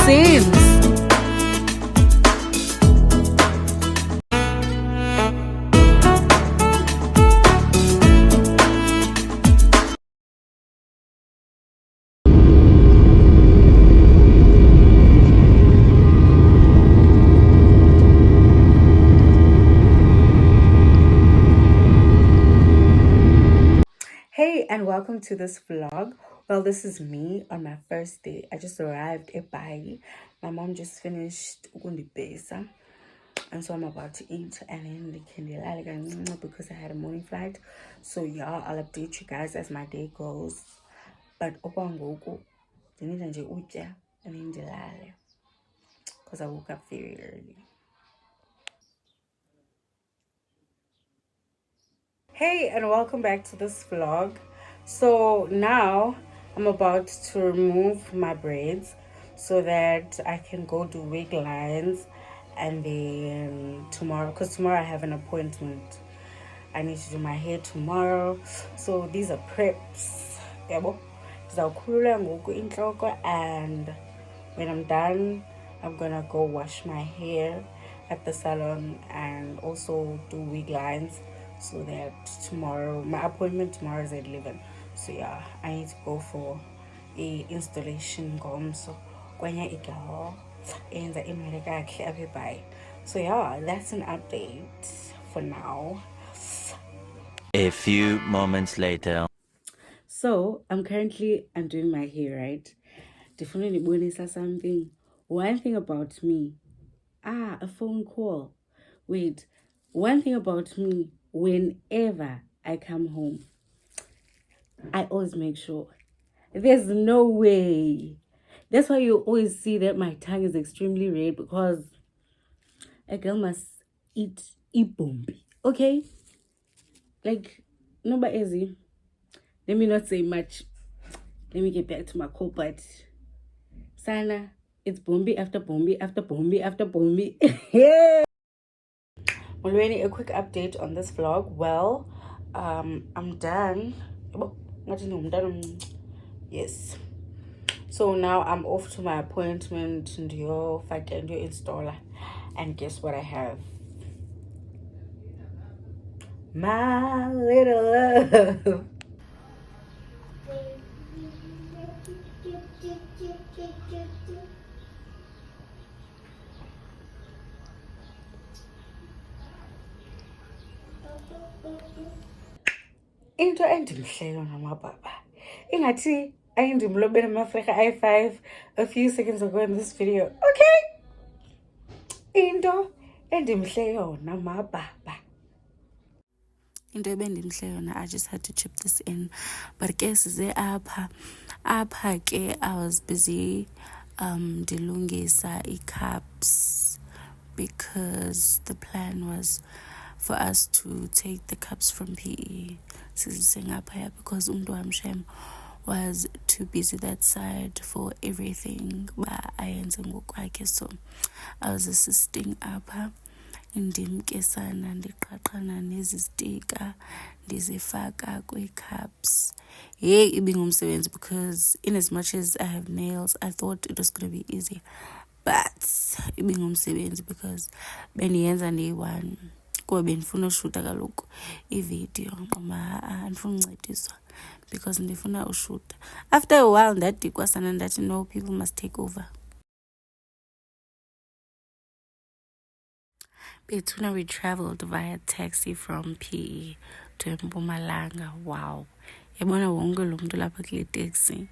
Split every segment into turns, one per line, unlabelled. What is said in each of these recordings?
sense. Hey, and welcome to this vlog. Well, this is me on my first day. I just arrived at Bali. My mom just finished ukundibhesa, and so I'm about to eat and then the candy because I had a morning flight. So yeah, I'll update you guys as my day goes. But okwangoku ndinida nje utya and then ndilale because I woke up very early. Hey, and welcome back to this vlog. So now I'm about to remove my braids so that I can go do wig lines, and then tomorrow, because tomorrow I have an appointment, I need to do my hair tomorrow. So these are preps, yabo. Ndizawukhulula ngoku intloko, and when I'm done I'm gonna go wash my hair at the salon and also do wig lines, so that tomorrow, my appointment tomorrow is at 11. So yeah, I need to go for a installation gomso kwanya igaho enza imali kakhe abebai. So yeah, that's an update for now.
A few moments later.
So I'm doing my hair, right? Definitely something. One thing about me, a phone call. Wait, one thing about me, whenever I come home, I always make sure there's no way. That's why you always see that my tongue is extremely red, because a girl must eat ibombi, okay? Like, no, but easy. Let me not say much. Let me get back to my core, but Sana, it's bombi after bombi after bombi after bombi. Yeah. Already a quick update on this vlog. Well, I'm done. Yes. So now I'm off to my appointment and your installer, and guess what I have? My little love. Into endimhlelo namababa ingathi ayindimlobele amafrika i5 a few seconds ago in this video. Okay, into endimhle yona mababa, into ebendimhle yona. I just had to chip this in, but guess ze apha ke I was busy dilungisa i-cups, because the plan was for us to take the cups from PE because Umdu Shem was too busy that side for everything. So I was assisting apha ndimkesana ndiqaqana nezistika ndizifaka kwi-cups. Hey, ibingumsebenzi, because in as much as I have nails, I thought it was going to be easy, but ibingumsebenzi because bendiyenza ndiyi-1 kuba bendifuna ushuta kaloku ivideo andifuna uncediswa because ndifuna ushuta. After a while ndadikwa sana ndathi no, people must take over. Betuna, we traveled via taxi from PE to Mpumalanga. Wow, yabona wonke lo muntu lapha kule taxi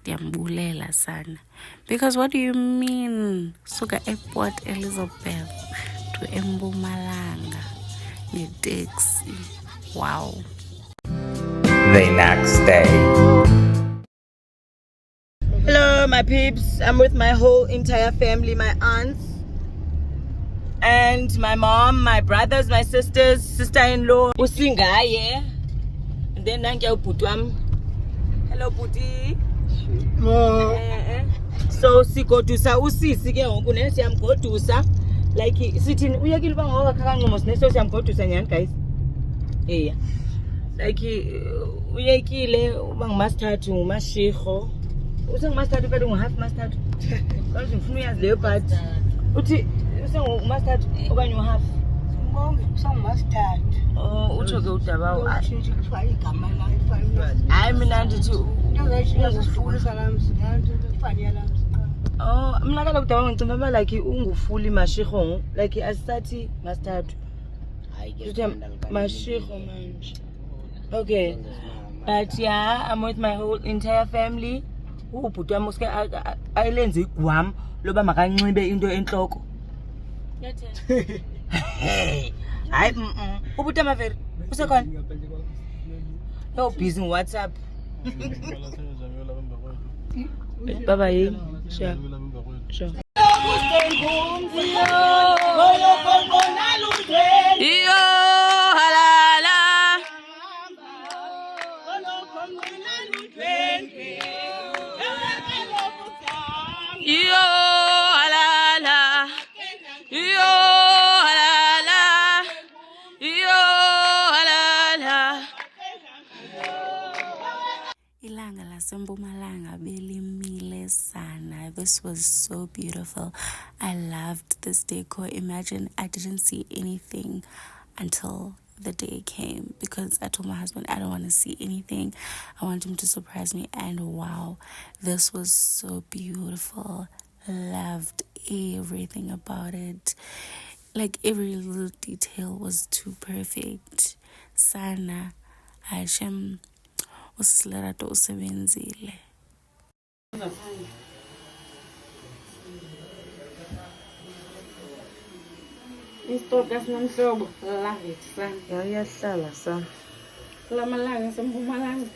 ndiyambulela sana, because what do you mean suka airport Elizabeth to Mpumalanga ne taxi? Wow.
The next day.
Hello my peeps, I'm with my whole entire family, my aunts and my mom, my brothers, my sisters, sister-in-law usingaye, and then nangiya ubhuti wami. Hello bhuti. So sigodusa usisi ke ngoku ne siyamgodusa, like sithi uyekile uba ngokakhanqomo sineso siyamgodusa nyani guys. Like uyekile uba ngumasithathu ngumashirho Usengumasithathu kodwa ungu-half masithathu. Kanti ngifuna uyazi leyo part. Uthi usengumasithathu okanye u-half.
Simbonge usengumasithathu.
Oh, utsho ke udabawo.
Utshintsha kuthiwa igama lakhe ifana.
Hayi mina ndithi
Ngiyazifundisa namsi ifani yalamsi.
oh mna kaloku udabawo ngicimba uba like ungufuli mashirho like asisathi masithathu. Hayi mashirho manje. Okay. But yeah, I'm with my whole entire family. Ubhuti wami uske ayilenze igwam loba makanxibe into entloko. Hayi ubhuti amaveri usekhona. Yo busy WhatsApp. Bye. Sure. Iyo halala. Iyo halala. Iyo halala. Iyo halala.
Ilanga laseMpumalanga belimile sana. This was so beautiful. I loved this decor. Imagine I didn't see anything until the day came because I told my husband I don't want to see anything. I want him to surprise me, and wow, this was so beautiful. Loved everything about it. Like every little detail was too perfect. Sana Hashem usisilerato usebenzile. Istoka sinomhlobo, love it son.
Yayahlala sa.
Kulamalanga seMpumalanga.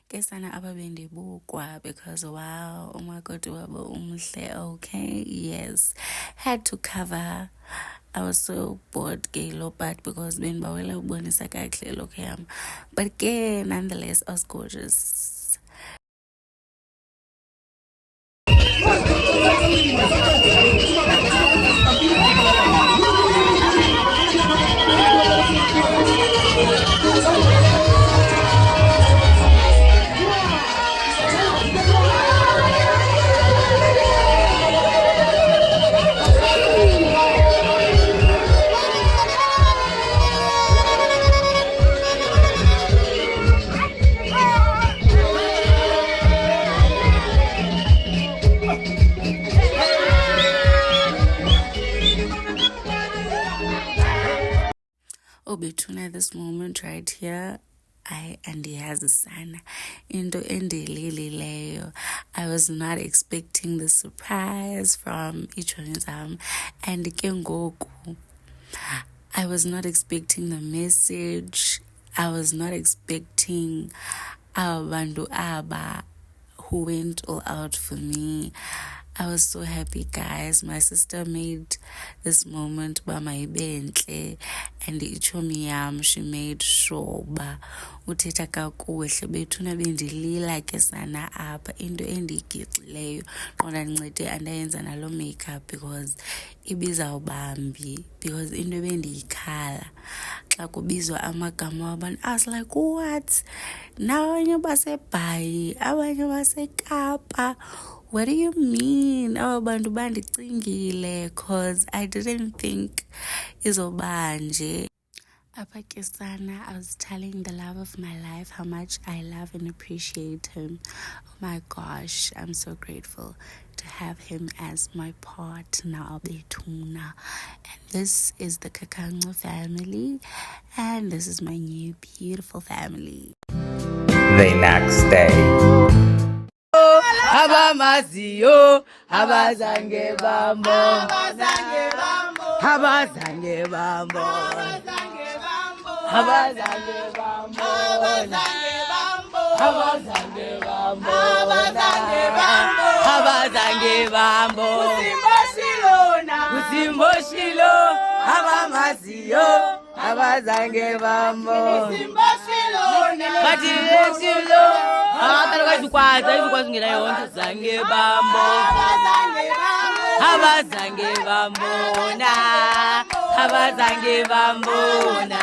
Kesana ababendibukwa because wow, umakoti wabo umhle. Okay, yes, had to cover. I was so bored ke lo part because benibawela ubonisa kakuhle lokho yami, but ke nonetheless I was gorgeous. Between this moment right here, and he has a son. Into endililileyo. I was not expecting the surprise from each one of them. And kengoku, I was not expecting the message. I was not expecting abantu aba who went all out for me. I was so happy, guys. My sister made this moment by my bentle, and ichomi yam, she made sure ba uthetha kakuhle bethuna bendilila ke sana apha into endiyigixileyo qonda ndincede andayenza nalo makeup because ibizawubambi, because into ebendiyikhala xa kubizwa amagama wabantu. I was like, what? Nabanye baseBhayi, abanye baseKapa. What do you mean? Abantu bandicingile, cause I didn't think izobanje. Apha ke sana, I was telling the love of my life how much I love and appreciate him. Oh my gosh, I'm so grateful to have him as my partner, Betuna. And this is the Kakango family, and this is my new beautiful family.
The next day.
abamaziyo abazange bambona abazange bambona abazange bambona abazange bambona abazange bambona kusimbo shilo abamaziyo abazange bambona batile shilo abakaloka izikwazi ungena yonke zange bambona abazange bambona abazange bambona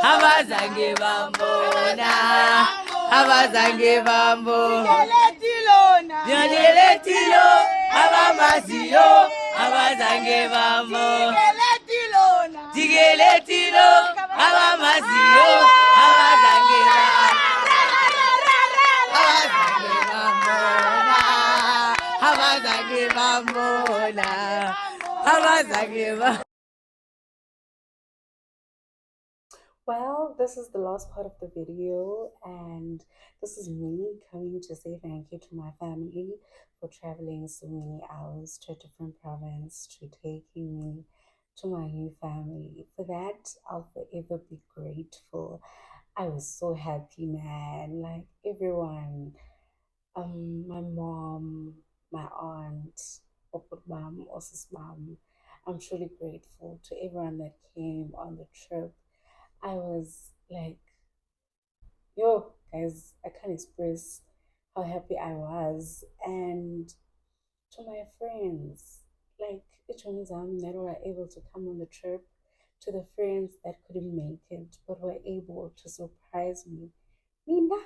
abazange bambona abazange bambona Nyaletilo abamaziyo abazange bambona Tigeletilo abamaziyo abazange bambona abazange bambona.
Well, this is the last part of the video, and this is me coming to say thank you to my family for traveling so many hours to a different province, to taking me to my new family. For that, I'll forever be grateful. I was so happy, man. Like everyone, my mom, my aunt, mom, Osa's mom. I'm truly grateful to everyone that came on the trip. I was like, yo, guys, I can't express how happy I was. And to my friends, like each one of them that were able to come on the trip, to the friends that couldn't make it but were able to surprise me. Nina,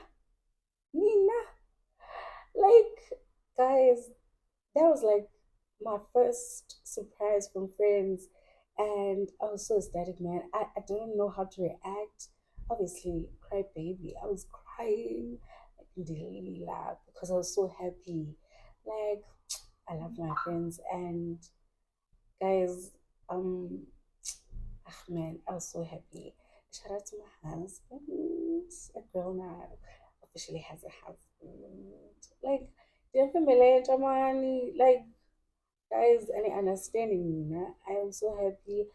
like, guys, that was like my first surprise from friends, and I was so ecstatic, man. I didn't know how to react. Obviously, cry baby. I was crying like really loud because I was so happy. Like, I love my friends, and guys, man, I was so happy. Shout out to my husband. A girl now officially has a husband. Like, like, guys, any understanding me, I am so happy.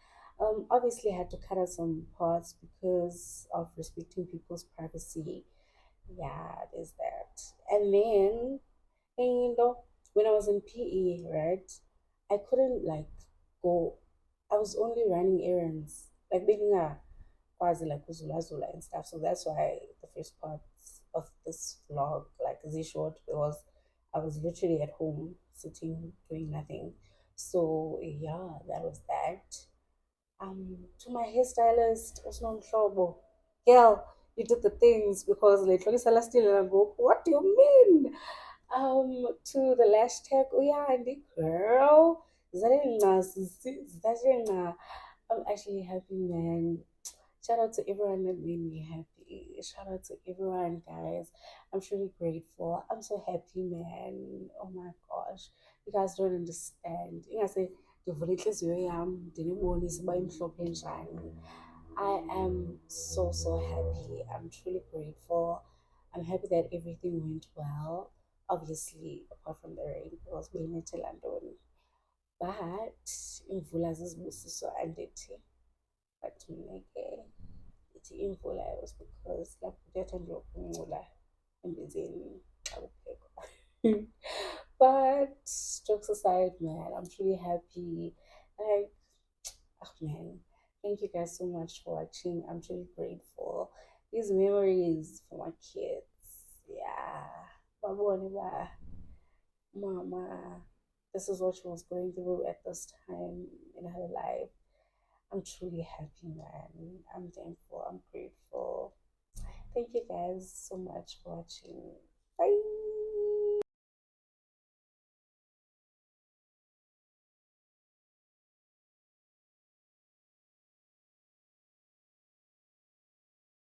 Obviously, I had to cut out some parts because of respecting people's privacy. Yeah, there's that. And then, and when I was in PE, right, I couldn't like go. I was only running errands, like making a quasi like Zula and stuff. So that's why the first part of this vlog, like is short, because I was literally at home sitting doing nothing. So yeah, that was that. To my hairstylist, Osman Shobo, girl, you did the things because like still go. What do you mean? To the lash tag, oh yeah, and the girl, I'm actually happy, man. Shout out to everyone that made me happy. Shout out to everyone, guys. I'm truly grateful. I'm so happy, man. Oh my gosh. You guys don't understand. You guys say, I am so happy. I'm truly grateful. I'm happy that everything went well. Obviously, apart from the rain, because we need to land on. But imvula zizibusiso andithi but mina ke ithi imvula was because lapho kuyathanda ukuncula embizeni xa kuphekwa. But jokes aside, man, I'm truly happy. Like, oh man, thank you guys so much for watching. I'm truly grateful. These memories for my kids. Yeah. Babone ba mama. This is what she was going through at this time in her life. I'm truly happy, man. I'm thankful. I'm grateful. Thank you guys so much for watching.